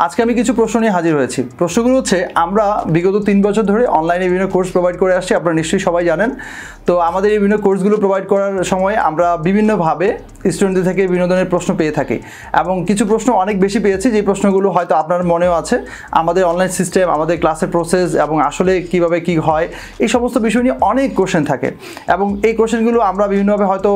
আজকে আমি কিছু প্রশ্ন নিয়ে হাজির হয়েছি। প্রশ্নগুলো হচ্ছে, আমরা বিগত 3 বছর ধরে অনলাইনে বিভিন্ন কোর্স প্রোভাইড করে আসছি, আপনারা নিশ্চয়ই সবাই জানেন। তো আমাদের এই বিভিন্ন কোর্সগুলো প্রোভাইড করার সময় আমরা বিভিন্নভাবে স্টুডেন্টদের থেকে বিভিন্ন ধরনের প্রশ্ন পেয়ে থাকি, এবং কিছু প্রশ্ন অনেক বেশি পেয়েছি যে প্রশ্নগুলো হয়তো আপনার মনেও আছে। আমাদের অনলাইন সিস্টেম, আমাদের ক্লাসের প্রসেস এবং আসলে কিভাবে কি হয়, এই সমস্ত বিষয় নিয়ে অনেক কোশ্চেন থাকে, এবং এই কোশ্চেনগুলো আমরা বিভিন্নভাবে হয়তো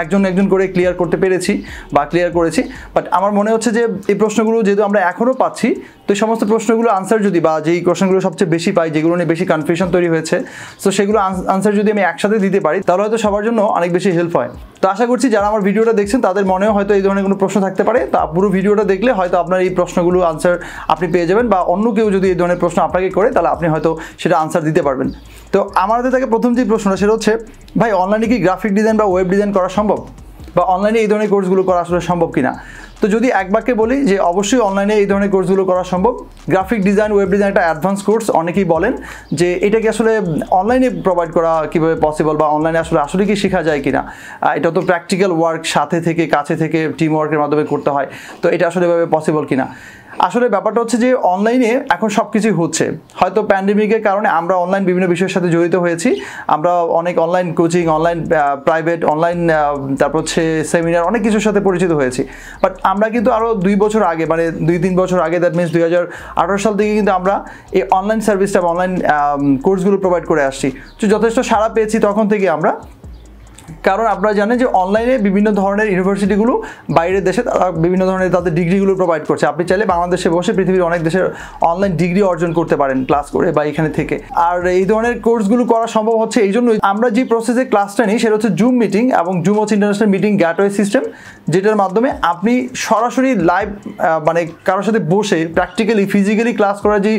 একজন একজন করে ক্লিয়ার করতে পেরেছি বা ক্লিয়ার করেছি। বাট আমার মনে হচ্ছে যে এই প্রশ্নগুলো যেহেতু আমরা এখনও পাচ্ছি, তো এই সমস্ত প্রশ্নগুলো আনসার যদি, বা যেই কোশ্চেনগুলো সবচেয়ে বেশি পাই, যেগুলো নিয়ে বেশি কনফিউশন তৈরি হয়েছে, তো সেগুলো আনসার যদি আমি একসাথে দিতে পারি, তাহলে হয়তো সবার জন্য অনেক বেশি হেল্প হয়। তো আশা করছি যারা আমার ভিডিওটা দেখছেন তাদের মনেও হয়তো এই ধরনের কোনো প্রশ্ন থাকতে পারে। তা পুরো ভিডিওটা দেখলে হয়তো আপনার এই প্রশ্নগুলো আনসার আপনি পেয়ে যাবেন, বা অন্য কেউ যদি এই ধরনের প্রশ্ন আপনাকে করে, তাহলে আপনি হয়তো সেটা আনসার দিতে পারবেন। তো আমার হাতে থেকে প্রথম যে প্রশ্নটা, সেটা হচ্ছে, ভাই অনলাইনে কি গ্রাফিক ডিজাইন বা ওয়েব ডিজাইন করা সম্ভব, বা অনলাইনে এই ধরনের কোর্সগুলো করা আসলে সম্ভব কিনা? তো যদি এক বাক্যে বলি যে অবশ্যই অনলাইনে এই ধরনের কোর্সগুলো করা সম্ভব। গ্রাফিক ডিজাইন, ওয়েব ডিজাইন একটা অ্যাডভান্স কোর্স। অনেকেই বলেন যে এটাকে আসলে অনলাইনে প্রোভাইড করা কীভাবে পসিবল, বা অনলাইনে আসলে কি শেখা যায় কিনা। এটা তো প্র্যাকটিক্যাল ওয়ার্ক, সাথে থেকে কাছে থেকে টিম ওয়ার্কের মাধ্যমে করতে হয়, তো এটা আসলে এভাবে পসিবল কিনা। আসলে ব্যাপারটা হচ্ছে যে অনলাইনে এখন সব কিছুই হচ্ছে। হয়তো প্যান্ডেমিকের কারণে আমরা অনলাইন বিভিন্ন বিষয়ের সাথে জড়িত হয়েছি। আমরা অনেক online coaching, online private, online তারপর হচ্ছে সেমিনার, অনেক কিছুর সাথে পরিচিত হয়েছি। বাট আমরা কিন্তু আরও 2 বছর আগে, মানে 2-3 বছর আগে, দ্যাট মিনস 2018 সাল থেকে কিন্তু আমরা এই অনলাইন সার্ভিসটা, অনলাইন কোর্সগুলো প্রোভাইড করে আসছি। তো যথেষ্ট সাড়া পেয়েছি তখন থেকে আমরা। কারণ আপনারা জানেন যে অনলাইনে বিভিন্ন ধরনের ইউনিভার্সিটিগুলো বাইরের দেশে তারা বিভিন্ন ধরনের তাদের ডিগ্রিগুলো প্রোভাইড করছে। আপনি চাইলে বাংলাদেশে বসে পৃথিবীর অনেক দেশের অনলাইন ডিগ্রি অর্জন করতে পারেন ক্লাস করে, বা এখানে থেকে। আর এই ধরনের কোর্সগুলো করা সম্ভব হচ্ছে এই জন্যই, আমরা যে প্রসেসে ক্লাসটা নিই সেটা হচ্ছে জুম মিটিং, এবং জুম হচ্ছে ইন্টারন্যাশনাল মিটিং গেটওয়ে সিস্টেম, যেটার মাধ্যমে আপনি সরাসরি লাইভ, মানে কারোর সাথে বসে প্র্যাকটিক্যালি ফিজিক্যালি ক্লাস করার যে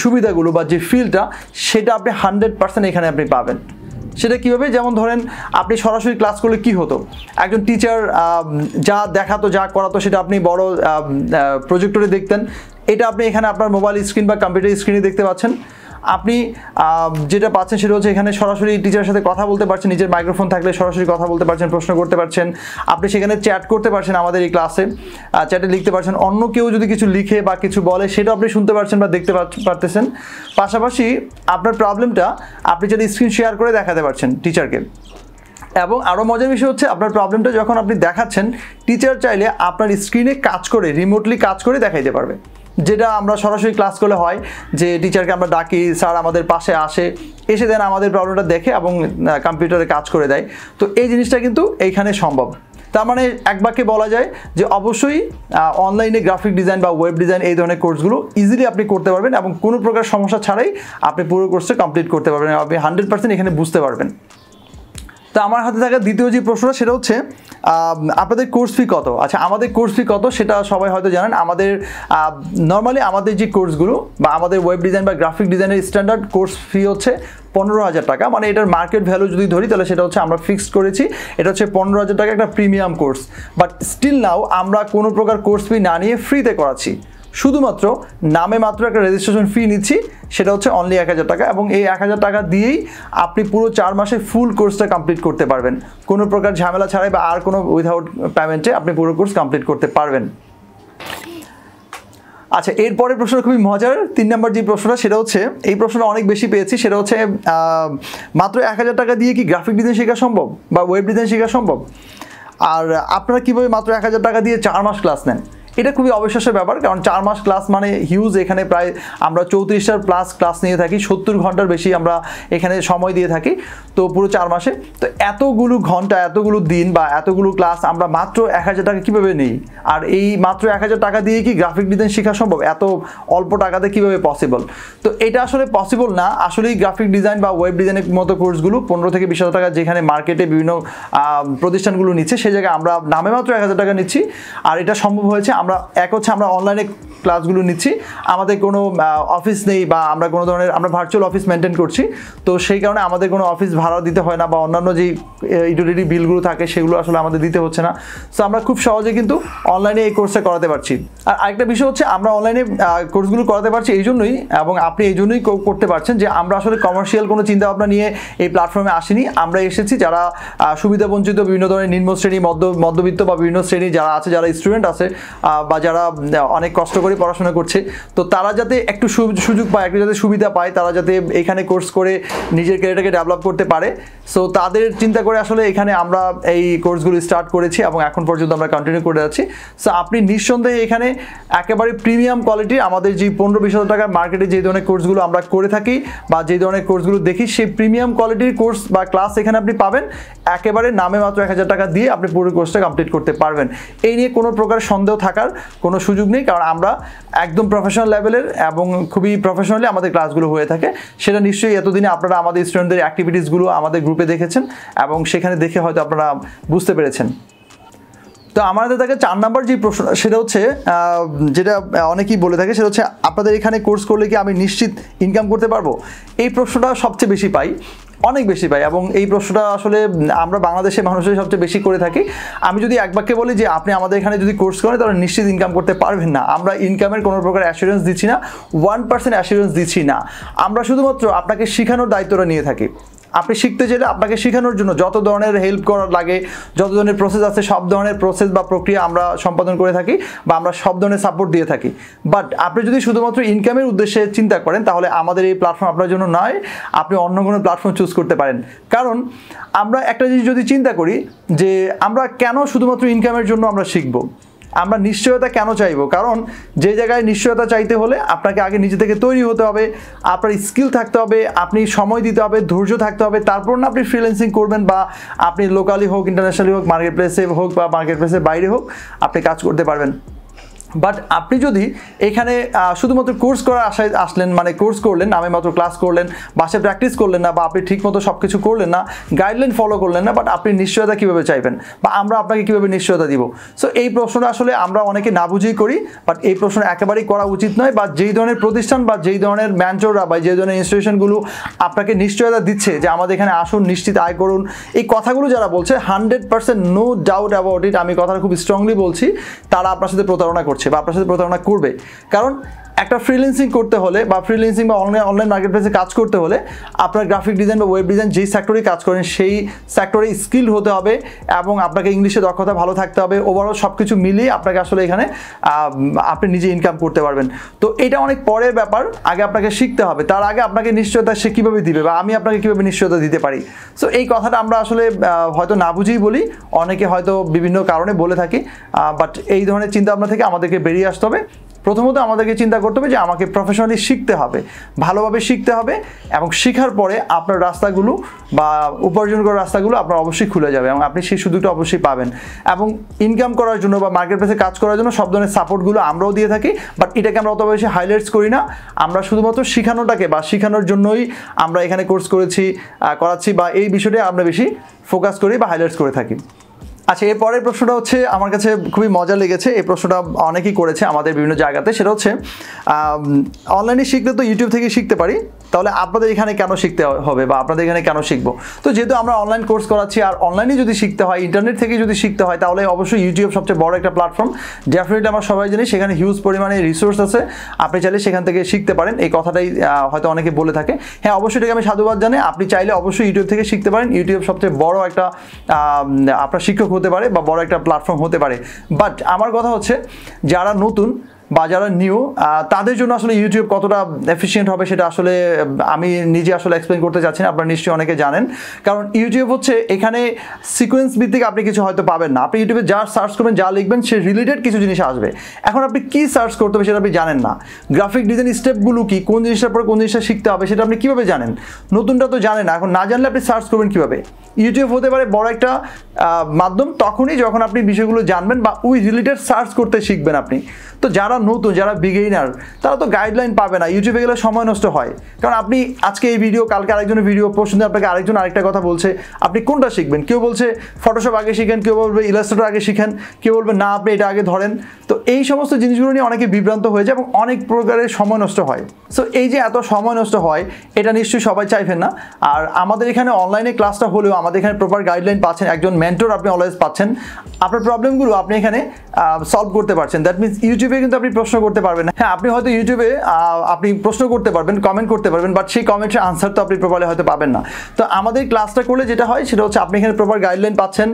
সুবিধাগুলো বা যে ফিলটা, সেটা আপনি 100% এখানে আপনি পাবেন। সেটা কীভাবে? যেমন ধরেন, আপনি সরাসরি ক্লাস করলে কি হতো, একজন টিচার যা দেখাতো, যা করাতো, সেটা আপনি বড় প্রজেক্টরে দেখতেন। এটা আপনি এখানে আপনার মোবাইল স্ক্রিন বা কম্পিউটার স্ক্রিনে দেখতে পাচ্ছেন। আপনি যেটা পাচ্ছেন সেটা হচ্ছে এখানে সরাসরি টিচারের সাথে কথা বলতে পারছেন, নিজের মাইক্রোফোন থাকলে সরাসরি কথা বলতে পারছেন, প্রশ্ন করতে পারছেন। আপনি সেখানে চ্যাট করতে পারছেন, আমাদের এই ক্লাসে চ্যাটে লিখতে পারছেন। অন্য কেউ যদি কিছু লিখে বা কিছু বলে, সেটা আপনি শুনতে পারছেন বা দেখতে পারতেছেন। পাশাপাশি আপনার প্রবলেমটা আপনি যদি স্ক্রিন শেয়ার করে দেখাতে পারছেন টিচারকে। এবং আরও মজার বিষয় হচ্ছে, আপনার প্রবলেমটা যখন আপনি দেখাচ্ছেন, টিচার চাইলে আপনার স্ক্রিনে কাজ করে, রিমোটলি কাজ করে দেখাইতে পারবে। যেটা আমরা সরাসরি ক্লাস করলে হয় যে টিচারকে আমরা ডাকি, স্যার আমাদের পাশে আসে, এসে দেন আমাদের প্রবলেমটা দেখে এবং কম্পিউটারে কাজ করে দেয়। তো এই জিনিসটা কিন্তু এইখানে সম্ভব। তার মানে এক বাক্যে বলা যায় যে অবশ্যই অনলাইনে গ্রাফিক ডিজাইন বা ওয়েব ডিজাইন এই ধরনের কোর্সগুলো ইজিলি আপনি করতে পারবেন, এবং কোনো প্রকার সমস্যা ছাড়াই আপনি পুরো কোর্সটা কমপ্লিট করতে পারবেন। আপনি 100% এখানে বুঝতে পারবেন। তো আমার হাতে থাকা দ্বিতীয় যে প্রশ্নটা, সেটা হচ্ছে আপনাদের কোর্স ফি কত? আচ্ছা, আমাদের কোর্স ফি কত সেটা সবাই হয়তো জানেন। আমাদের নর্মালি আমাদের যে কোর্সগুলো, বা আমাদের ওয়েব ডিজাইন বা গ্রাফিক ডিজাইনের স্ট্যান্ডার্ড কোর্স ফি হচ্ছে 15,000 টাকা। মানে এটার মার্কেট ভ্যালু যদি ধরি, তাহলে সেটা হচ্ছে আমরা ফিক্সড করেছি, এটা হচ্ছে 15,000 টাকা একটা premium course. But still now আমরা কোনো প্রকার কোর্স ফি না নিয়ে ফ্রিতে করাচ্ছি। শুধুমাত্র নামে মাত্র একটা রেজিস্ট্রেশন ফি নিচ্ছি, সেটা হচ্ছে অনলি 1000 টাকা, এবং এই 1000 টাকা দিয়েই আপনি পুরো 4 মাসে ফুল কোর্সটা কমপ্লিট করতে পারবেন, কোনো প্রকার ঝামেলা ছাড়াই বা আর কোনো উইথাউট পেমেন্টে আপনি পুরো কোর্স কমপ্লিট করতে পারবেন। আচ্ছা, এরপরের প্রশ্নটা খুবই মজার। 3 নম্বর যে প্রশ্নটা, সেটা হচ্ছে, এই প্রশ্নটা অনেক বেশি পেয়েছি, সেটা হচ্ছে মাত্র 1000 টাকা দিয়ে কি গ্রাফিক ডিজাইন শেখা সম্ভব বা ওয়েব ডিজাইন শেখা সম্ভব? আর আপনারা কীভাবে মাত্র 1000 টাকা দিয়ে 4 মাস ক্লাস নেন? এটা খুবই অবিশ্বাস্য ব্যাপার, কারণ 4 মাস ক্লাস মানে হিউজ। এখানে প্রায় আমরা 34টার প্লাস ক্লাস নিয়ে থাকি, 70 ঘন্টার বেশি আমরা এখানে সময় দিয়ে থাকি, তো পুরো 4 মাসে। তো এতগুলো ঘন্টা, এতগুলো দিন বা এতগুলো ক্লাস আমরা মাত্র 1000 টাকা কীভাবে নিই? আর এই মাত্র 1000 টাকা দিয়ে কি গ্রাফিক ডিজাইন শেখা সম্ভব এত অল্প টাকাতে? কীভাবে পসিবল? তো এটা আসলে পসিবল না। আসলেই গ্রাফিক ডিজাইন বা ওয়েব ডিজাইনের মতো কোর্সগুলো 15 থেকে 20,000 টাকা যেখানে মার্কেটে বিভিন্ন প্রতিষ্ঠানগুলো নিচ্ছে, সেই জায়গায় আমরা নামে মাত্র 1000 টাকা নিচ্ছি। আর এটা সম্ভব হয়েছে, আমরা আমরা অনলাইনে ক্লাসগুলো নিচ্ছি, আমাদের কোনো অফিস নেই, বা আমরা কোনো ধরনের আমরা ভার্চুয়াল অফিস মেনটেন করছি, তো সেই কারণে আমাদের কোনো অফিস ভাড়া দিতে হয় না, বা অন্যান্য যে ইউটিলিটি বিলগুলো থাকে সেগুলো আসলে আমাদের দিতে হচ্ছে না। সো আমরা খুব সহজে কিন্তু অনলাইনে এই কোর্সটা করাতে পারছি। আর আরেকটা বিষয় হচ্ছে, আমরা অনলাইনে কোর্সগুলো করাতে পারছি এই জন্যই, এবং আপনি এই জন্যই করতে পারছেন যে আমরা আসলে কমার্শিয়াল কোনো চিন্তাভাবনা নিয়ে এই প্ল্যাটফর্মে আসিনি। আমরা এসেছি যারা সুবিধাবঞ্চিত, বিভিন্ন ধরনের নিম্ন শ্রেণী, মধ্যবিত্ত বা বিভিন্ন শ্রেণী যারা আছে, যারা স্টুডেন্ট আছে, বা যারা অনেক কষ্ট করে পড়াশোনা করছে, তো তারা যাতে একটু সুযোগ পায়, একটু যাতে সুবিধা পায়, তারা যাতে এখানে কোর্স করে নিজের ক্যারিয়ারটাকে ডেভেলপ করতে পারে, সো তাদের চিন্তা করে আসলে এখানে আমরা এই কোর্সগুলো স্টার্ট করেছি এবং এখন পর্যন্ত আমরা কন্টিনিউ করে যাচ্ছি। সো আপনি নিঃসন্দেহে এখানে একেবারে প্রিমিয়াম কোয়ালিটির আমাদের যে 15-20 টাকার মার্কেটে যে ধরনের কোর্সগুলো আমরা করে থাকি বা যে ধরনের কোর্সগুলো দেখি, সেই প্রিমিয়াম কোয়ালিটির কোর্স বা ক্লাস এখানে আপনি পাবেন। একেবারে নামে মাত্র 1000 টাকা দিয়ে আপনি পুরো কোর্সটা কমপ্লিট করতে পারবেন। এই নিয়ে কোনো প্রকার সন্দেহ থাকার কোনো সুযোগ নেই, কারণ আমরা একদম প্রফেশনাল লেভেলের এবং খুবই প্রফেশনালি আমাদের ক্লাসগুলো হয়ে থাকে। সেটা নিশ্চয়ই এতদিনে আপনারা আমাদের স্টুডেন্টদের অ্যাক্টিভিটিসগুলো আমাদের গ্রুপে দেখেছেন এবং সেখানে দেখে হয়তো আপনারা বুঝতে পেরেছেন। তো আমাদের থাকে 4 নম্বর যে প্রশ্ন, সেটা হচ্ছে যেটা অনেকেই বলে থাকে, সেটা হচ্ছে আপনাদের এখানে কোর্স করলে কি আমি নিশ্চিত ইনকাম করতে পারবো? এই প্রশ্নটা সবচেয়ে বেশি পাই, অনেক বেশি পাই, এবং এই প্রশ্নটা আসলে আমরা বাংলাদেশের মানুষের সবচেয়ে বেশি করে থাকি। আমি যদি এক বাক্যে বলি যে আপনি আমাদের এখানে যদি কোর্স করেন তাহলে নিশ্চিত ইনকাম করতে পারবেন না। আমরা ইনকামের কোনো প্রকার অ্যাসুরেন্স দিচ্ছি না, 1% অ্যাসুরেন্স দিচ্ছি না। আমরা শুধুমাত্র আপনাকে শেখানোর দায়িত্বটা নিয়ে থাকি। আপনি শিখতে চাইলে আপনাকে শেখানোর জন্য যত ধরনের হেল্প করার লাগে, যত ধরনের প্রসেস আছে, সব ধরনের প্রসেস বা প্রক্রিয়া আমরা সম্পাদন করে থাকি বা আমরা সব ধরনের সাপোর্ট দিয়ে থাকি। বাট আপনি যদি শুধুমাত্র ইনকামের উদ্দেশ্যে চিন্তা করেন তাহলে আমাদের এই প্ল্যাটফর্ম আপনার জন্য নয়, আপনি অন্য কোনো প্ল্যাটফর্ম চুজ করতে পারেন। কারণ আমরা একটা জিনিস যদি চিন্তা করি যে আমরা কেন শুধুমাত্র ইনকামের জন্য আমরা শিখব, আমরা নিশ্চয়তা কেন চাইবো? কারণ যে জায়গায় নিশ্চয়তা চাইতে হলে আপনাকে আগে নিজে থেকে তৈরি হতে হবে, আপনার স্কিল থাকতে হবে, আপনি সময় দিতে হবে, ধৈর্য থাকতে হবে, তারপর না আপনি ফ্রিল্যান্সিং করবেন বা আপনি লোকালি হোক, ইন্টারন্যাশনালি হোক, মার্কেট প্লেসে হোক বা মার্কেট প্লেসের বাইরে হোক, আপনি কাজ করতে পারবেন। বাট আপনি যদি এখানে শুধুমাত্র কোর্স করার আশায় আসলেন, মানে কোর্স করলেন, নামে মাত্র ক্লাস করলেন, বাসায় প্র্যাকটিস করলেন না, বা আপনি ঠিকমতো সব কিছু করলেন না, গাইডলাইন ফলো করলেন না, বাট আপনি নিশ্চয়তা কীভাবে চাইবেন বা আমরা আপনাকে কীভাবে নিশ্চয়তা দিব? সো এই প্রশ্নটা আসলে আমরা অনেকে না বুঝেই করি, বাট এই প্রশ্ন একেবারেই করা উচিত নয়। বা যেই ধরনের প্রতিষ্ঠান বা যেই ধরনের ম্যানচোররা বা যেই ধরনের ইনস্টিটিউশনগুলো আপনাকে নিশ্চয়তা দিচ্ছে যে আমাদের এখানে আসুন, নিশ্চিত আয় করুন, এই কথাগুলো যারা বলছে 100% নো ডাউট অ্যাবাউট ইট, আমি কথাটা খুব স্ট্রংলি বলছি, তারা আপনার সাথে প্রতারণা করছে বা আপনার সাথে প্রতারণা করবে। কারণ একটা ফ্রিল্যান্সিং করতে হলে বা ফ্রিল্যান্সিং বা অনলাইন মার্কেট প্লেসে কাজ করতে হলে আপনার গ্রাফিক ডিজাইন বা ওয়েব ডিজাইন যেই সেক্টরে কাজ করেন সেই সেক্টরে স্কিল হতে হবে এবং আপনাকে ইংলিশে দক্ষতা ভালো থাকতে হবে। ওভারঅল সব কিছু মিলিয়ে আপনাকে আসলে এখানে আপনি নিজে ইনকাম করতে পারবেন। তো এটা অনেক পরের ব্যাপার, আগে আপনাকে শিখতে হবে, তার আগে আপনাকে নিশ্চয়তা সে কীভাবে দিবে বা আমি আপনাকে কীভাবে নিশ্চয়তা দিতে পারি। সো এই কথাটা আমরা আসলে হয়তো না বুঝেই বলি, অনেকে হয়তো বিভিন্ন কারণে বলে থাকি, বাট এই ধরনের চিন্তা ভাবনা থেকে আমাদেরকে বেরিয়ে আসতে হবে। প্রথমত আমাদেরকে চিন্তা করতে হবে যে আমাকে প্রফেশনালি শিখতে হবে, ভালোভাবে শিখতে হবে, এবং শেখার পরে আপনার রাস্তাগুলো বা উপার্জন করার রাস্তাগুলো আপনার অবশ্যই খুলে যাবে এবং আপনি সেই সুযোগটা অবশ্যই পাবেন। এবং ইনকাম করার জন্য বা মার্কেট প্লেসে কাজ করার জন্য সব ধরনের সাপোর্টগুলো আমরাও দিয়ে থাকি, বাট এটাকে আমরা অত বেশি হাইলাইটস করি না। আমরা শুধুমাত্র শেখানোটাকে বা শেখানোর জন্যই আমরা এখানে কোর্স করাচ্ছি বা এই বিষয়টা আমরা বেশি ফোকাস করি বা হাইলাইটস করে থাকি। আচ্ছা, এর পরের প্রশ্নটা হচ্ছে আমার কাছে খুবই মজা লেগেছে, এই প্রশ্নটা অনেকেই করেছে আমাদের বিভিন্ন জায়গাতে। সেটা হচ্ছে অনলাইনে শিখলে তো ইউটিউব থেকে শিখতে পারি, তাহলে আপনাদের এখানে কেন শিখতে হবে বা আপনাদের এখানে কেন শিখবো? তো যেহেতু আমরা অনলাইন কোর্স করাচ্ছি আর অনলাইনে যদি শিখতে হয়, ইন্টারনেট থেকে যদি শিখতে হয়, তাহলে অবশ্যই ইউটিউব সবচেয়ে বড় একটা প্ল্যাটফর্ম। ডেফিনেটলি আমরা সবাই জানি সেখানে হিউজ পরিমাণে রিসোর্স আছে, আপনি চাইলে সেখান থেকে শিখতে পারেন। এই কথাটাই হয়তো অনেকে বলে থাকে। হ্যাঁ, অবশ্যই এটাকে আমি সাধুবাদ জানাই, আপনি চাইলে অবশ্যই ইউটিউব থেকে শিখতে পারেন। ইউটিউব সবচেয়ে বড় একটা আপনার শিক্ষক হতে পারে বা বড় একটা প্ল্যাটফর্ম হতে পারে। বাট আমার কথা হচ্ছে যারা নতুন বা যারা নিউ, তাদের জন্য আসলে ইউটিউব কতটা এফিশিয়েন্ট হবে সেটা আসলে আমি নিজে আসলে এক্সপ্লেন করতে চাচ্ছি না, আপনারা নিশ্চয়ই অনেকে জানেন। কারণ ইউটিউব হচ্ছে এখানে সিকোয়েন্স ভিত্তিক আপনি কিছু হয়তো পাবেন না। আপনি ইউটিউবে যা সার্চ করবেন, যা লিখবেন, সে রিলেটেড কিছু জিনিস আসবে। এখন আপনি কী সার্চ করতে হবে সেটা আপনি জানেন না। গ্রাফিক ডিজাইন স্টেপগুলো কি, কোন জিনিসটার পরে কোন জিনিসটা শিখতে হবে সেটা আপনি কীভাবে জানেন? নতুনটা তো জানেন না। এখন না জানলে আপনি সার্চ করবেন কীভাবে? ইউটিউব হতে পারে বড় একটা মাধ্যম তখনই যখন আপনি বিষয়গুলো জানবেন বা ওই রিলেটেড সার্চ করতে শিখবেন আপনি। তো যারা নতুন, যারা বিগিনার, তারা তো গাইডলাইন পাবে না। ইউটিউবে গেলে সময় নষ্ট হয়, কারণ আপনি আজকে এই ভিডিও, কালকে আরেকজনের ভিডিও পোস্ট দিন, আপনাকে আরেকজন আরেকটা কথা বলছে, আপনি কোনটা শিখবেন? কেউ বলছে ফটোশপ আগে শিখেন, কেউ বলবে ইলাস্ট্রেটর আগে শিখেন, কেউ বলবে না আপনি এটা আগে ধরেন। তো এই সমস্ত জিনিসগুলো নিয়ে অনেকে বিভ্রান্ত হয়ে যায় এবং অনেক প্রকারের সময় নষ্ট হয়। সো এই যে এত সময় নষ্ট হয়, এটা নিশ্চয়ই সবাই চাইবেন না। আর আমাদের এখানে অনলাইনে ক্লাসটা হলেও আমাদের এখানে প্রপার গাইডলাইন পাচ্ছেন, একজন মেন্টর আপনি অলওয়েজ পাচ্ছেন, আপনার প্রবলেমগুলো আপনি এখানে সলভ করতে পারছেন। দ্যাট মিনস ইউটিউবে কিন্তু আপনি প্রশ্ন করতে পারবেন না। হ্যাঁ, আপনি হয়তো ইউটিউবে আপনি প্রশ্ন করতে পারবেন, কমেন্ট করতে পারবেন, বাট সেই কমেন্টের আনসার তো আপনি প্রপারলি হয়তো পাবেন না। তো আমাদের ক্লাসটা করলে যেটা হয় সেটা হচ্ছে আপনি এখানে প্রপার গাইডলাইন পাচ্ছেন,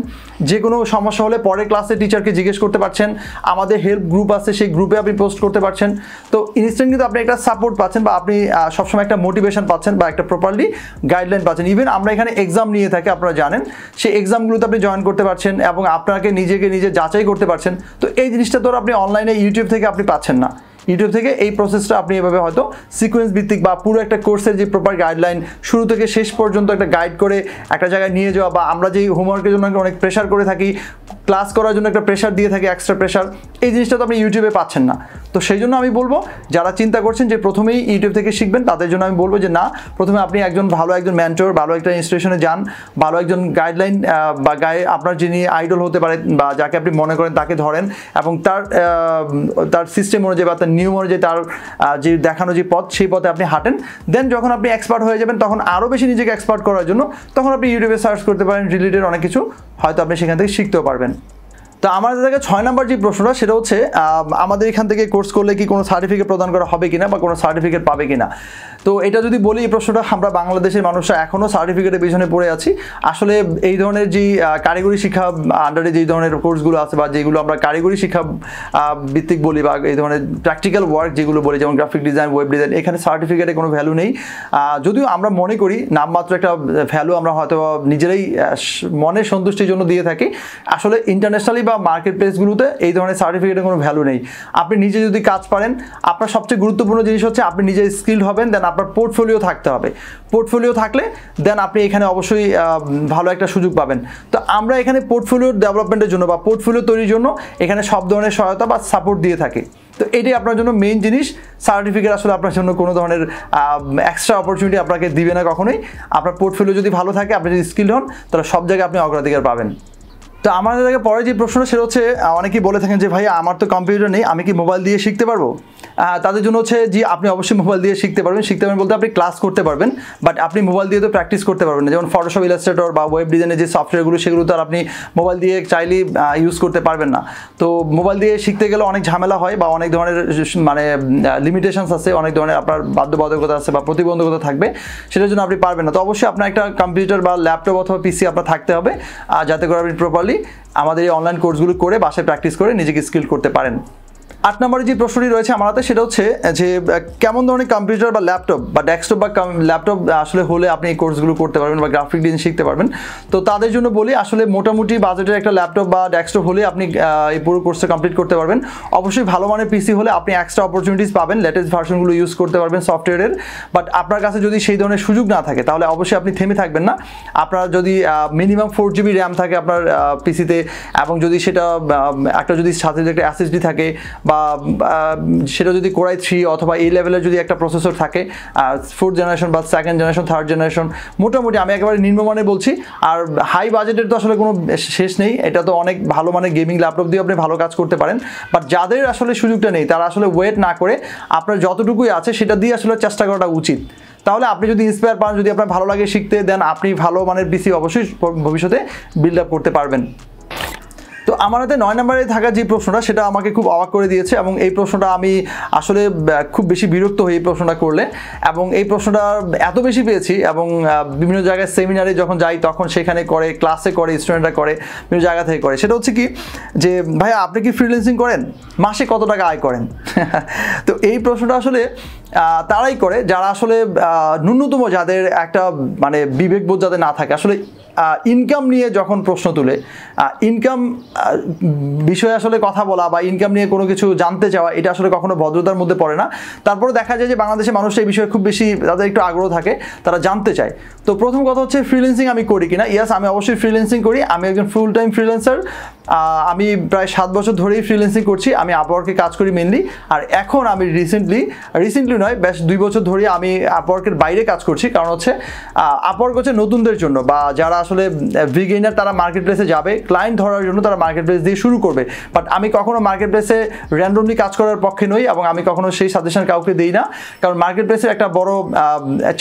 যে কোনো সমস্যা হলে পরের ক্লাসে টিচারকে জিজ্ঞেস করতে পারছেন, আমাদের হেল্প গ্রুপ আছে সেই গ্রুপে আপনি পোস্ট করতে পারছেন। তো ইনস্ট্যান্ট কিন্তু আপনি একটা সাপোর্ট পাচ্ছেন বা আপনি সবসময় একটা মোটিভেশন পাচ্ছেন বা একটা প্রপারলি গাইডলাইন পাচ্ছেন। ইভেন আমরা এখানে এক্সাম নিয়ে থাকি, আপনারা জানেন, সেই এক্সামগুলোতে আপনি জয়েন করতে পারছেন এবং আপনাকে নিজে যাচাই করতে পারছেন। তো এই জিনিসটা তো আপনি অনলাইনে ইউটিউব থেকে আপনি পাচ্ছেন না। ইউটিউব থেকে এই প্রসেসটা আপনি এভাবে হয়তো সিকোয়েন্স ভিত্তিক বা পুরো একটা কোর্সের যে প্রপার গাইডলাইন শুরু থেকে শেষ পর্যন্ত একটা গাইড করে একটা জায়গায় নিয়ে যাওয়া, বা আমরা যেই হোমওয়ার্কের জন্য অনেক প্রেশার করে থাকি, ক্লাস করার জন্য একটা প্রেশার দিয়ে থাকি, এক্সট্রা প্রেশার, এই জিনিসটা তো আপনি ইউটিউবে পাচ্ছেন না। তো সেই জন্য আমি বলবো যারা চিন্তা করছেন যে প্রথমেই ইউটিউব থেকে শিখবেন, তাদের জন্য আমি বলবো যে না, প্রথমে আপনি ভালো একজন মেন্টর, ভালো একটা ইনস্টিটিউশনে যান, ভালো একজন গাইডলাইন বা আপনার যিনি আইডল হতে পারে বা যাকে আপনি মনে করেন তাকে ধরেন এবং তার সিস্টেম অনুযায়ী বা তার নিয়ম অনুযায়ী তার যে দেখানো যে পথ সেই পথে আপনি হাঁটেন। দেন যখন আপনি এক্সপার্ট হয়ে যাবেন তখন আরও বেশি নিজেকে এক্সপার্ট করার জন্য তখন আপনি ইউটিউবে সার্চ করতে পারেন, রিলেটেড অনেক কিছু হয়তো আপনি সেখান থেকে শিখতেও পারবেন। তো আমাদের থেকে 6 নম্বর যে প্রশ্নটা সেটা হচ্ছে আমাদের এখান থেকে কোর্স করলে কি কোনো সার্টিফিকেট প্রদান করা হবে কিনা বা কোনো সার্টিফিকেট পাবে কিনা। তো এটা যদি বলি, এই প্রশ্নটা আমরা বাংলাদেশের মানুষরা এখনও সার্টিফিকেটের পিছনে পড়ে আছি। আসলে এই ধরনের যে কারিগরি শিক্ষা আন্ডারে যেই ধরনের কোর্সগুলো আছে বা যেগুলো আমরা কারিগরি শিক্ষা ভিত্তিক বলি বা এই ধরনের প্র্যাকটিক্যাল ওয়ার্ক যেগুলো বলি, যেমন গ্রাফিক ডিজাইন, ওয়েব ডিজাইন, এখানে সার্টিফিকেটে কোনো ভ্যালু নেই। যদিও আমরা মনে করি নামমাত্র একটা ভ্যালু আমরা হয়তো নিজেরাই মনের সন্তুষ্টির জন্য দিয়ে থাকি, আসলে ইন্টারন্যাশনালি বা মার্কেট প্লেসগুলোতে এই ধরনের সার্টিফিকেটের কোনো ভ্যালু নেই। আপনি নিজে যদি কাজ পারেন, আপনার সবচেয়ে গুরুত্বপূর্ণ জিনিস হচ্ছে আপনি নিজে স্কিলড হবেন, দেন আপনার পোর্টফোলিও থাকতে হবে। পোর্টফোলিও থাকলে দেন আপনি এখানে অবশ্যই ভালো একটা সুযোগ পাবেন। তো আমরা এখানে পোর্টফোলিও ডেভেলপমেন্টের জন্য বা পোর্টফোলিও তৈরির জন্য এখানে সব ধরনের সহায়তা বা সাপোর্ট দিয়ে থাকি। তো এটাই আপনার জন্য মেইন জিনিস। সার্টিফিকেট আসলে আপনার জন্য কোনো ধরনের এক্সট্রা অপরচুনিটি আপনাকে দিবে না কখনোই। আপনার পোর্টফোলিও যদি ভালো থাকে, আপনি যদি স্কিলড হন, তাহলে সব জায়গায় আপনি অগ্রাধিকার পাবেন। তো আমাদের থেকে পরে যে প্রশ্ন সেটা হচ্ছে অনেকেই বলে থাকেন যে ভাই আমার তো কম্পিউটার নেই, আমি কি মোবাইল দিয়ে শিখতে পারবো? তাদের জন্য হচ্ছে যে আপনি অবশ্যই মোবাইল দিয়ে শিখতে পারবেন। শিখতে পারবেন বলতে আপনি ক্লাস করতে পারবেন, বাট আপনি মোবাইল দিয়ে তো প্র্যাকটিস করতে পারবেন না। যেমন ফটোশপ, ইলাস্ট্রেটর বা ওয়েব ডিজাইনের যে সফটওয়্যারগুলো সেগুলো তো আর আপনি মোবাইল দিয়ে চাইলেই ইউজ করতে পারবেন না। তো মোবাইল দিয়ে শিখতে গেলে অনেক ঝামেলা হয় বা অনেক ধরনের মানে লিমিটেশনস আছে, অনেক ধরনের আপনার বাধ্যবাধকতা আছে বা প্রতিবন্ধকতা থাকবে, সেটার জন্য আপনি পারবেন না। তো অবশ্যই আপনার একটা কম্পিউটার বা ল্যাপটপ অথবা পিসি আপনার থাকতে হবে, যাতে করে আপনি প্রপারলি আমাদের এই অনলাইন কোর্সগুলো করে বাসায় প্র্যাকটিস করে নিজেকে স্কিল করতে পারেন। 8 নম্বরে যে প্রশ্নটি রয়েছে আমার হাতে সেটা হচ্ছে যে কেমন ধরনের কম্পিউটার বা ল্যাপটপ বা ডেস্কটপ বা ল্যাপটপ আসলে হলে আপনি এই কোর্সগুলো করতে পারবেন বা গ্রাফিক ডিজাইন শিখতে পারবেন। তো তাদের জন্য বলি, আসলে মোটামুটি বাজেটের একটা ল্যাপটপ বা ডেস্কটপ হলে আপনি এই পুরো কোর্সটা কমপ্লিট করতে পারবেন। অবশ্যই ভালো মানের পিসি হলে আপনি এক্সট্রা অপরচুনিটিস পাবেন, লেটেস্ট ভার্সনগুলো ইউজ করতে পারবেন সফটওয়্যারের। বাট আপনার কাছে যদি সেই ধরনের সুযোগ না থাকে তাহলে অবশ্যই আপনি থেমে থাকবেন না। আপনার যদি মিনিমাম 4 GB র্যাম থাকে আপনার পিসিতে, এবং যদি সেটা একটা যদি সাথে একটা SSD থাকে বা সেটা যদি কোরাই 3 অথবা এই লেভেলের যদি একটা প্রসেসর থাকে, 4th জেনারেশন বা 2nd জেনারেশন 3rd জেনারেশন, মোটামুটি আমি একেবারে নিম্নমানের বলছি। আর হাই বাজেটের তো আসলে কোনো শেষ নেই, এটা তো অনেক ভালো মানের গেমিং ল্যাপটপ দিয়ে আপনি ভালো কাজ করতে পারেন। বাট যাদের আসলে সুযোগটা নেই তারা আসলে ওয়েট না করে আপনার যতটুকুই আছে সেটা দিয়ে আসলে চেষ্টা করাটা উচিত। তাহলে আপনি যদি ইন্সপায়ার পান, যদি আপনার ভালো লাগে শিখতে, দেন আপনি ভালো মানের পিসি অবশ্যই ভবিষ্যতে বিল্ড আপ করতে পারবেন। তো আমার হাতে 9 নম্বরে থাকা যে প্রশ্নটা সেটা আমাকে খুব অবাক করে দিয়েছে, এবং এই প্রশ্নটা আমি আসলে খুব বেশি বিরক্ত হই এই প্রশ্নটা করলে, এবং এই প্রশ্নটা এত বেশি পেয়েছি এবং বিভিন্ন জায়গায় সেমিনারে যখন যাই তখন সেখানে করে, ক্লাসে করে, স্টুডেন্টরা করে, বিভিন্ন জায়গা থেকে করে। সেটা হচ্ছে কি যে ভাইয়া আপনি কি ফ্রিল্যান্সিং করেন, মাসে কত টাকা আয় করেন? তো এই প্রশ্নটা আসলে তারাই করে যারা আসলে ন্যূনতম, যাদের একটা মানে বিবেকবোধ যাদের না থাকে। আসলে ইনকাম নিয়ে যখন প্রশ্ন তুলে, ইনকাম বিষয়ে আসলে কথা বলা বা ইনকাম নিয়ে কোনো কিছু জানতে চাওয়া, এটা আসলে কখনো ভদ্রতার মধ্যে পড়ে না। তারপরে দেখা যায় যে বাংলাদেশের মানুষ এই বিষয়ে খুব বেশি তাদের একটু আগ্রহ থাকে, তারা জানতে চায়। তো প্রথম কথা হচ্ছে ফ্রিল্যান্সিং আমি করি কিনা। ইয়াস, আমি অবশ্যই ফ্রিল্যান্সিং করি। আমি একজন ফুল টাইম ফ্রিল্যান্সার। আমি প্রায় 7 বছর ধরেই ফ্রিল্যান্সিং করছি। আমি আপওয়ার্কে কাজ করি মেনলি। আর এখন আমি রিসেন্টলি নয়, বেশ 2 বছর ধরে আমি আপওয়ার্কের বাইরে কাজ করছি। কারণ হচ্ছে আপওয়ার্ক হচ্ছে নতুনদের জন্য বা যারা আসলে বিগিনার তারা মার্কেট প্লেসে যাবে ক্লায়েন্ট ধরার জন্য, তারা মার্কেট প্লেস দিয়ে শুরু করবে। বাট আমি কখনো মার্কেট প্লেসে র্যান্ডমলি কাজ করার পক্ষে নই এবং আমি কখনো সেই সাজেশন কাউকে দিই না, কারণ মার্কেট প্লেসের একটা বড়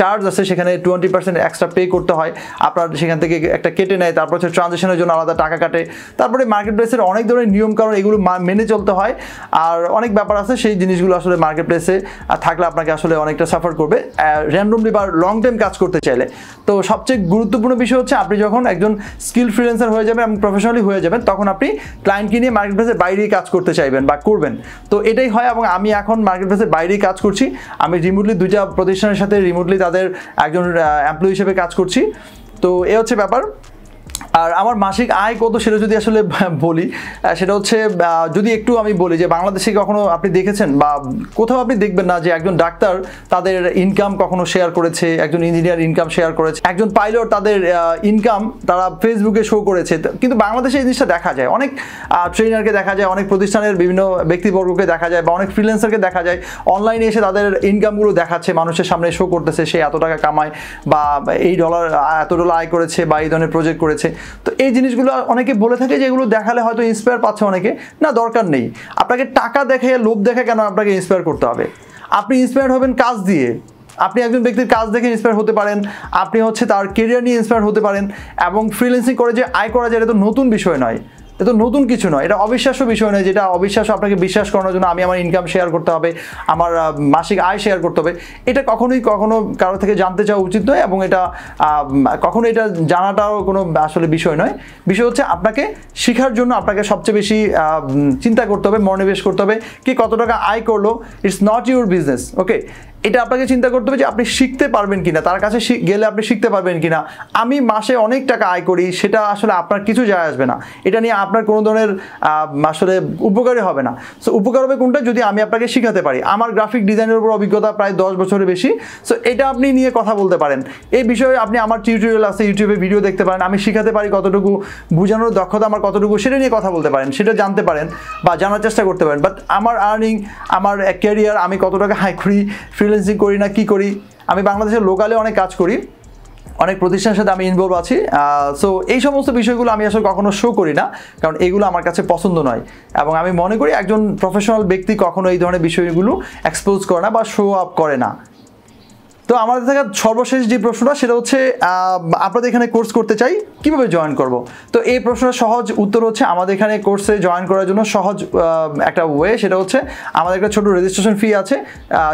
চার্জ আছে, সেখানে 20% এক্সট্রা পে করতে হয়, আপনার সেখান থেকে একটা কেটে নেয়, তারপর হচ্ছে ট্রানজ্যাকশনের জন্য আলাদা টাকা কাটে, তারপরে মার্কেট প্লেসের অনেক ধরনের নিয়ম কারণ এগুলো মেনে চলতে হয়, আর অনেক ব্যাপার আছে, সেই জিনিসগুলো আসলে মার্কেট প্লেসে থাকলে আপনাকে আসলে অনেকটা সাফার করবে র্যান্ডমলি বা লং টাইম কাজ করতে চাইলে। তো সবচেয়ে গুরুত্বপূর্ণ বিষয় হচ্ছে আপনি যখন একজন স্কিল ফ্রিল্যান্সার হয়ে যাবেন এবং প্রফেশনালি হয়ে যাবেন, তখন আপনি ক্লায়েন্টকে নিয়ে মার্কেট প্লেসের বাইরেই কাজ করতে চাইবেন বা করবেন। তো এটাই হয় এবং আমি এখন মার্কেট প্লেসের বাইরেই কাজ করছি। আমি রিমোটলি 2টা প্রতিষ্ঠানের সাথে রিমোটলি তাদের একজন এমপ্লয়ি হিসেবে কাজ করছি। তো এ হচ্ছে ব্যাপার। আর আমার মাসিক আয় কত সেটা যদি আসলে বলি, সেটা হচ্ছে যদি একটু আমি বলি যে বাংলাদেশে কখনো আপনি দেখেছেন বা কোথাও আপনি দেখবেন না যে একজন ডাক্তার তাদের ইনকাম কখনো শেয়ার করেছে, একজন ইঞ্জিনিয়ার ইনকাম শেয়ার করেছে, একজন পাইলট তাদের ইনকাম তারা ফেসবুকে শো করেছে। কিন্তু বাংলাদেশে এই জিনিসটা দেখা যায়, অনেক ট্রেনারকে দেখা যায়, অনেক প্রতিষ্ঠানের বিভিন্ন ব্যক্তিবর্গকে দেখা যায় বা অনেক ফ্রিল্যান্সারকে দেখা যায় অনলাইনে এসে তাদের ইনকামগুলো দেখাচ্ছে, মানুষের সামনে শো করতেছে সে এত টাকা কামায় বা এই ডলার এত ডলার আয় করেছে বা এই ধরনের প্রজেক্ট করেছে। তো এই জিনিসগুলো অনেকে বলে থাকে যে এগুলো দেখালে হয়তো ইন্সপায়ার পাচ্ছে অনেকে, না দরকার নেই। আপনাকে টাকা দেখে লোভ দেখে কেন আপনাকে ইন্সপায়ার করতে হবে? আপনি ইন্সপায়ার হবেন কাজ দিয়ে। আপনি একজন ব্যক্তির কাজ দেখে ইন্সপায়ার হতে পারেন, আপনি হচ্ছে তার কেরিয়ার নিয়ে ইন্সপায়ার হতে পারেন, এবং ফ্রিল্যান্সিং করে যে আয় করা যায় এটা তো নতুন বিষয় নয়, এটা তো নতুন কিছু নয়, এটা অবিশ্বাস্য বিষয় নয় যেটা অবিশ্বাস্য আপনাকে বিশ্বাস করানোর জন্য আমি আমার ইনকাম শেয়ার করতে হবে, আমার মাসিক আয় শেয়ার করতে হবে। এটা কখনোই কারো থেকে জানতে চাওয়া উচিত নয় এবং এটা কখনো এটা জানাটাও কোনো আসলে বিষয় নয়। বিষয় হচ্ছে আপনাকে শেখার জন্য আপনাকে সবচেয়ে বেশি চিন্তা করতে হবে, মনোনিবেশ করতে হবে কি কত টাকা আয় করলো, ইটস নট ইউর বিজনেস। ওকে, এটা আপনাকে চিন্তা করতে হবে যে আপনি শিখতে পারবেন কিনা, তার কাছে গেলে আপনি শিখতে পারবেন কিনা। আমি মাসে অনেক টাকা আয় করি, সেটা আসলে আপনার কিছু যায় আসবে না, এটা নিয়ে আপনার কোনো ধরনের আসলে উপকারী হবে না। সো উপকার হবে কোনটা? যদি আমি আপনাকে শিখাতে পারি। আমার গ্রাফিক ডিজাইনের উপর অভিজ্ঞতা প্রায় 10 বছরের বেশি। সো এটা আপনি নিয়ে কথা বলতে পারেন, এই বিষয়ে আপনি আমার টিউটোরিয়াল আছে, ইউটিউবে ভিডিও দেখতে পারেন, আমি শিখাতে পারি কতটুকু, বোঝানোর দক্ষতা আমার কতটুকু, সেটা নিয়ে কথা বলতে পারেন, সেটা জানতে পারেন বা জানার চেষ্টা করতে পারেন। বাট আমার আর্নিং, আমার ক্যারিয়ার, আমি কত টাকা আয় করি, ফ্রিল্যান্সিং করি না কি করি, আমি বাংলাদেশের লোকালে অনেক কাজ করি, অনেক প্রতিষ্ঠানের সাথে আমি ইনভলভ আছি। সো এই সমস্ত বিষয়গুলো আমি আসলে কখনো শো করি না, কারণ এগুলো আমার কাছে পছন্দ নয় এবং আমি মনে করি একজন প্রফেশনাল ব্যক্তি কখনো এই ধরনের বিষয়গুলো এক্সপোজ করে না বা শো আপ করে না। তো আমাদের থেকে সর্বশেষ যে প্রশ্নটা সেটা হচ্ছে আপনাদের এখানে কোর্স করতে চাই, কিভাবে জয়েন করব? তো এই প্রশ্নের সহজ উত্তর হচ্ছে আমাদের এখানে কোর্সে জয়েন করার জন্য সহজ একটা ওয়ে, সেটা হচ্ছে আমাদের একটা ছোটো রেজিস্ট্রেশন ফি আছে,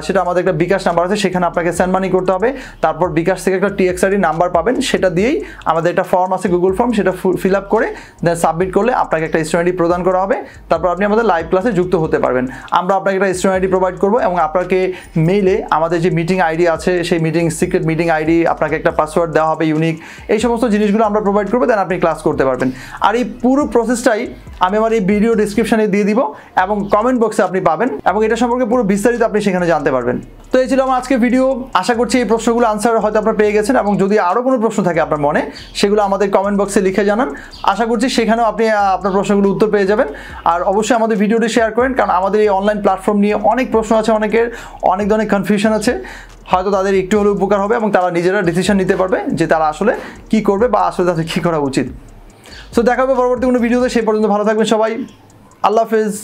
সেটা আমাদের একটা বিকাশ নাম্বার আছে, সেখানে আপনাকে সেন্ড মানি করতে হবে। তারপর বিকাশ থেকে একটা TXID নাম্বার পাবেন, সেটা দিয়েই আমাদের একটা ফর্ম আছে গুগল ফর্ম, সেটা ফিল আপ করে দেন সাবমিট করলে আপনাকে একটা স্টুডেন্ট আইডি প্রদান করা হবে। তারপর আপনি আমাদের লাইভ ক্লাসে যুক্ত হতে পারবেন। আমরা আপনাকে একটা স্টুডেন্ট আইডি প্রোভাইড করবো এবং আপনাকে মেইলে আমাদের যে মিটিং আইডি আছে সেই সিক্রেট মিটিং আইডি, আপনাকে একটা পাসওয়ার্ড দেওয়া হবে ইউনিক, এই সমস্ত জিনিসগুলো আমরা প্রোভাইড করবো, দেন আপনি ক্লাস করতে পারবেন। আর এই পুরো প্রসেসটাই আমি আমার এই ভিডিও ডিসক্রিপশনে দিয়ে দিব এবং কমেন্ট বক্সে আপনি পাবেন এবং এটা সম্পর্কে পুরো বিস্তারিত আপনি সেখানে জানতে পারবেন। তো এই ছিল আমার আজকের ভিডিও। আশা করছি এই প্রশ্নগুলো আনসার হয়তো আপনারা পেয়ে গেছেন এবং যদি আরও কোনো প্রশ্ন থাকে আপনার মনে, সেগুলো আমাদের কমেন্ট বক্সে লিখে জানান। আশা করছি সেখানেও আপনি আপনার প্রশ্নগুলো উত্তর পেয়ে যাবেন। আর অবশ্যই আমাদের ভিডিওটি শেয়ার করেন, কারণ আমাদের এই অনলাইন প্ল্যাটফর্ম নিয়ে অনেক প্রশ্ন আছে, অনেকের অনেক ধরনের কনফিউশন আছে, হয়তো তাদের একটু হলেও উপকার হবে এবং তারা নিজেরা ডিসিশন নিতে পারবে যে তারা আসলে কি করবে বা আসলে তাদের কী করা উচিত। সো দেখা হবে পরবর্তী কোনো ভিডিওতে, সেই পর্যন্ত ভালো থাকবেন সবাই। আল্লাহ হাফেজ।